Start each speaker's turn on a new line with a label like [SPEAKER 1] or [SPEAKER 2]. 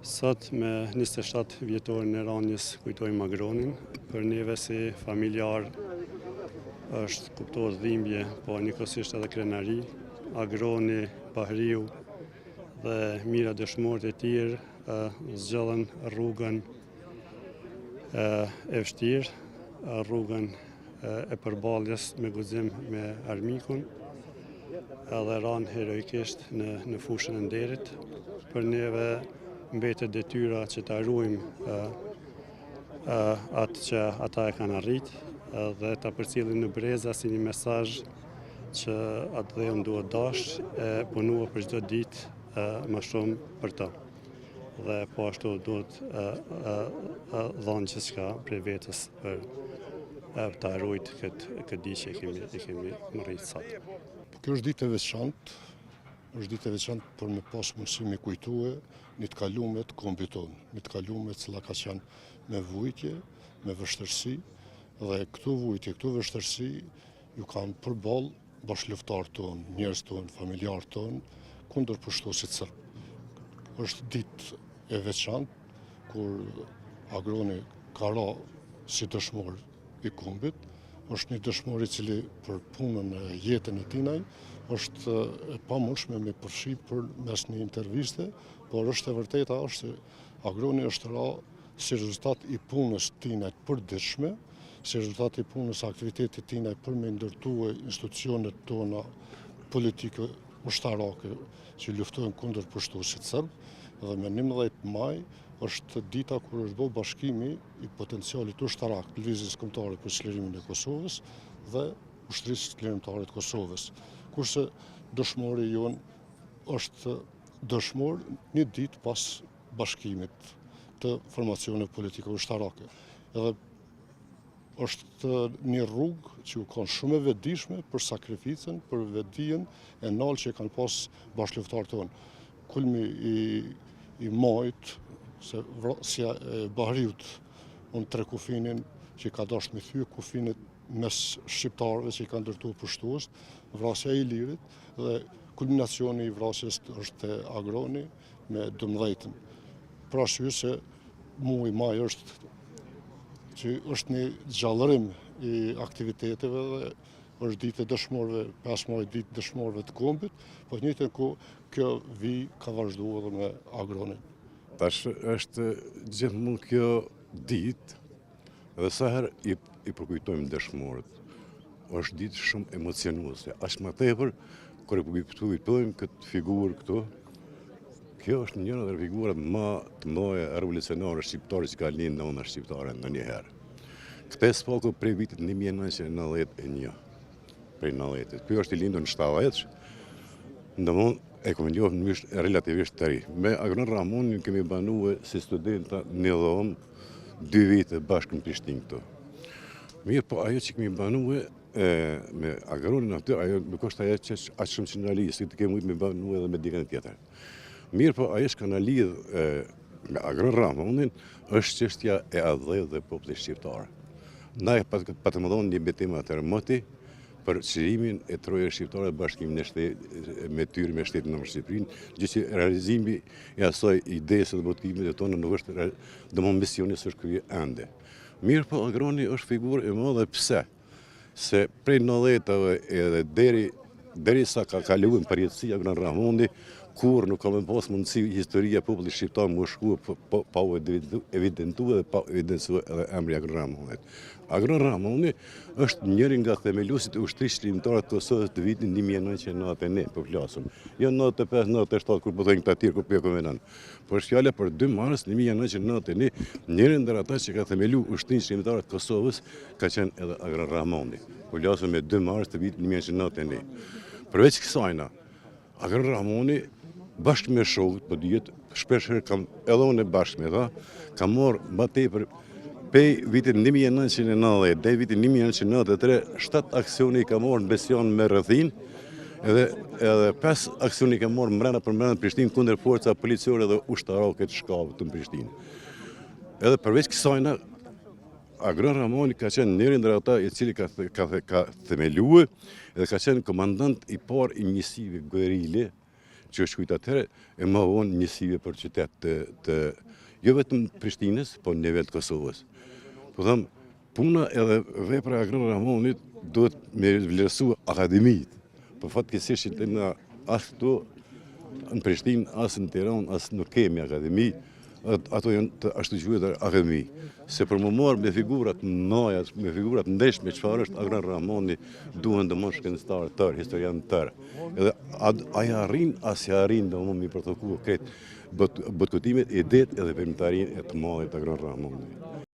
[SPEAKER 1] Sot me 27 vjetorin e rënies kujtojmë Agronin. Për neve si familjar është kuptohet dhimbje, po njëkohësisht edhe krenari. Agroni, Bahriu dhe mira dëshmorët e tjerë zgjodhen rrugën e vështirë, rrugën e përballjes me guxim me armikun, edhe ranë heroikisht në fushën e nderit. Për neve mbetet detyra që ta ruajmë atë që ata e kanë arritë dhe ta përcjellim në breza si një mesazh që atë dheun duhet dash e punua për çdo ditë më shumë për ta. Dhe po ashtu duhet dhënë gjithçka prej vetes për ta ruajtur këtë ditë që kemi mërrit sot.
[SPEAKER 2] Kjo është ditë e veçantë. Është ditë e veçantë për me pas mundësi me kujtue një të kalumet kombit tonë, një të kalumet cila ka qenë me vujtje, me vështërsi, dhe këto vujtje, këto vështërsi ju kanë përballë bashkëluftarët tonë, njerëz tonë, familjarët tonë, kundër pushtuesit serb. Është ditë e veçantë kur Agroni ka ra si dëshmor i kombit. Është një dëshmor i cili për punën e jetën e tinaj është e pamundshme me përfshi për mes një interviste, por është e vërteta është se Agroni është ra si rezultat i punës tinaj përditshme, si rezultat i punës aktivitetit tinaj për me ndërtue institucionet tona politike ushtarake që luftojnë kundër pushtuesit serb, dhe me 11 maj është dita kur është bërë bashkimi i potencialit ushtarak të lëvizjes kombëtare për çlirimin e Kosovës dhe ushtrisë çlirimtare të Kosovës. Kurse dëshmori jonë është dëshmor një ditë pas bashkimit të formacione politike ushtarake. Edhe është një rrugë që u kanë shumë e vetëdijshme për sakrificën, për vetëdijen e nallë që kanë pas bashkëluftarët tonë. Kulmi i majt, se vrasja e Bahriut, unë 3 kufinin që ka dashur me thyë kufinit mes shqiptarëve që i kanë ndërtuar pushtues, vrasja e Ilirit dhe kulminacioni i vrasjes është te Agroni me 12-ën. Për arsye se muaji maj është një gjallërim i aktiviteteve dhe është ditë e dëshmorëve, 5 maj ditë dëshmorëve të kombit, po në njëjtën kohë kjo vijë ka vazhduar edhe me Agronin.
[SPEAKER 3] Tash është gjithmonë kjo ditë, dhe sa herë i përkujtojmë dëshmorët, është ditë shumë emocionuese. Aq më tepër kur e kujtojmë këtë figurë këtu. Kjo është njëra nga figurat më të mëdha revolucionare shqiptare që ka lindur në nëna shqiptare ndonjëherë. Këtë spoku prej vitit 1991. Prej 90-it. Ky është i lindur në 70, ndërmend e kemi njohur në mënyrë relativisht të ri. Me Agron Ramonin kemi banuar si studenta në dhomë 2 vite bashkë në Prishtinë këtu. Mirë, po ajo që kemi banuar me Agronin aty, ajo nuk është ajo që aq shumë që na lidh, si të kemi mujtë me banuar edhe me dikën tjetër. Mirë, po ajo që na lidh me Agron Ramonin është çështja e ADH dhe popullit shqiptar. Na e patëmëdhon një betim atëherë moti për çlirimin e trojës shqiptare dhe bashkimin me tyre me shtetin në Shqipërinë, gjë që realizimi i asaj idesë dhe motivimit tonë nuk është domosdoshmë misioni s'është kryer ende. Mirë, po Agroni është figurë e madhe pse? Se prej 90-tave edhe derisa ka kaluar përjetësi Agron Ramoni, kur nuk ka më pas mundësi historia e popullit shqiptar më shkruar pa u evidentuar dhe pa evidencuar edhe emri Agron Ramonit. Agron Ramoni është njëri nga themeluesit e ushtrisë çlirimtare të Kosovës të vitit 1991, po flasëm. Jo 95, 97 kur po thonë këta tjerë kur po komenton. Por është fjala për 2 mars 1991, njëri ndër ata që ka themeluar ushtrisë çlirimtare të Kosovës ka qenë edhe Agron Ramoni. Po flasëm me 2 mars të vitit 1991. Përveç kësaj, Agron Ramoni bashkë me shokët, po dihet shpesh kam edhe unë bashkë me ta, kam marrë më tepër pej vitit 1990 dhe vitit 1993, 7 aksione i ka marrë në Besion me rrethin, edhe 5 aksione i ka marrë mbrana Prishtinë kundër forca policore dhe ushtarake të shkallët në Prishtinë. Edhe përveç kësaj, Agron Ramoni ka qenë njëri ndër ata i cili ka themeluar dhe ka qenë komandant i parë i njësive guerile që është kujtë atëherë, e më vonë njësive për qytet të jo vetëm Prishtinës, po në nivel të Kosovës. Po thëmë, puna edhe vepra e Agrar Rahmonit duhet me vlerësu akademit, për fatkeqësisht që na as këtu në Prishtinë, as në Tiranë, as nuk kemi akademi, ato janë të ashtu quajtura akademi. Se për më marrë me figurat noja, me figurat ndeshme çfarë është Agrar Rahmoni, duhen domosht shkencëtarë tërë, historianë tërë. Edhe ai arrin as i arrin domosht mi protokoll këtë botëkutimet e det edhe përmëtarin e të madhe të Agrar Rahmonit.